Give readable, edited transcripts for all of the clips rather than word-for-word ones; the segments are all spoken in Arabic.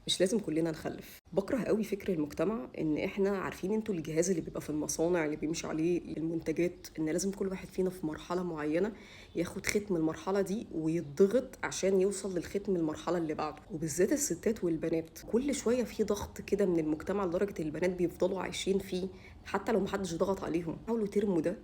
مش لازم كلنا نخلف. بكره قوي فكر المجتمع ان احنا عارفين انتوا الجهاز اللي بيبقى في المصانع اللي بيمشي عليه المنتجات، ان لازم كل واحد فينا في مرحله معينه ياخد ختم المرحله دي ويتضغط عشان يوصل للختم المرحله اللي بعده. وبالذات الستات والبنات كل شويه في ضغط كده من المجتمع لدرجه البنات بيفضلوا عايشين فيه حتى لو محدش ضغط عليهم. حاولوا ترموا ده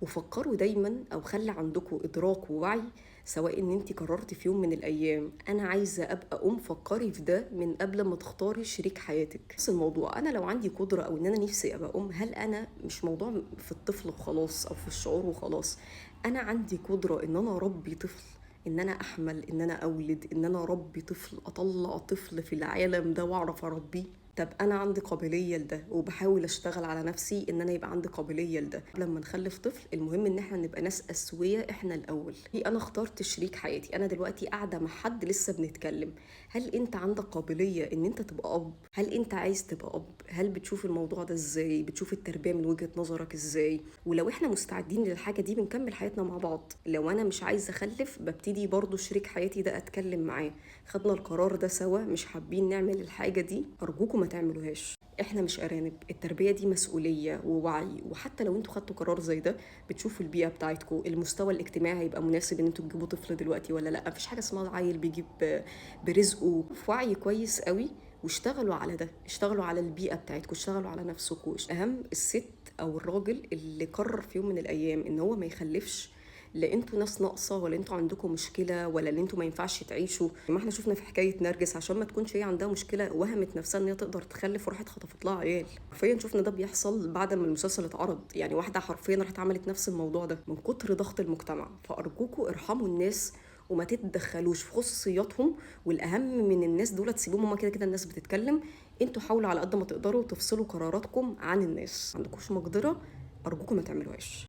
وفكروا دايما او خلي عندكم ادراك ووعي، سواء ان انت قررتي في يوم من الايام انا عايزه ابقى فكري في ده من قبل ما تختاري شريك حياتك. نفس الموضوع، انا لو عندي قدره او ان انا نفسي ابقى هل انا مش موضوع في الطفل وخلاص او في الشعور وخلاص، انا عندي قدره ان انا اربي طفل، ان انا احمل، ان انا اولد، ان انا اربي طفل، اطلع طفل في العالم ده واعرف اربيه. طب انا عندي قابليه لده وبحاول اشتغل على نفسي ان انا يبقى عندي قابليه لده. لما نخلف طفل المهم ان احنا نبقى ناس اسويه احنا الاول. انا اخترت شريك حياتي، انا دلوقتي قاعده مع حد لسه بنتكلم، هل انت عندك قابليه ان انت تبقى اب؟ هل انت عايز تبقى اب؟ هل بتشوف الموضوع ده ازاي؟ بتشوف التربيه من وجهه نظرك ازاي؟ ولو احنا مستعدين للحاجه دي بنكمل حياتنا مع بعض. لو انا مش عايزه اخلف ببتدي برضو شريك حياتي ده اتكلم معاه، خدنا القرار ده سوا، مش حابين نعمل الحاجه دي، ارجوكم ما تعملوهاش. احنا مش ارانب، التربيه دي مسؤوليه ووعي. وحتى لو انتوا خدتوا قرار زي ده بتشوفوا البيئه بتاعتكم، المستوى الاجتماعي هيبقى مناسب ان انتوا تجيبوا طفل دلوقتي ولا لا. مفيش حاجه اسمها العيل بيجيب برزقه. في وعي كويس قوي واشتغلوا على ده، اشتغلوا على البيئه بتاعتكم، اشتغلوا على نفسكم. اهم الست او الراجل اللي قرر في يوم من الايام ان هو ما يخلفش، لا انتوا ناس ناقصه ولا انتوا عندكم مشكله ولا اللي انتوا ما ينفعش تعيشوا. ما احنا شفنا في حكايه نرجس، عشان ما تكونش هي عندها مشكله وهمت نفسها ان هي تقدر تخلف وراحت خطفت لها عيال. حرفيا شفنا ده بيحصل بعد ما المسلسل اتعرض، يعني واحده حرفيا راحت عملت نفس الموضوع ده من كتر ضغط المجتمع. فارجوكوا ارحموا الناس وما تتدخلوش في خصوصياتهم. والاهم من الناس دول تسيبوهم، هما كده كده الناس بتتكلم. انتوا حاولوا على قد ما تقدروا تفصلوا قراراتكم عن الناس. ما عندكوش مقدره، ارجوكم ما تعملوهاش.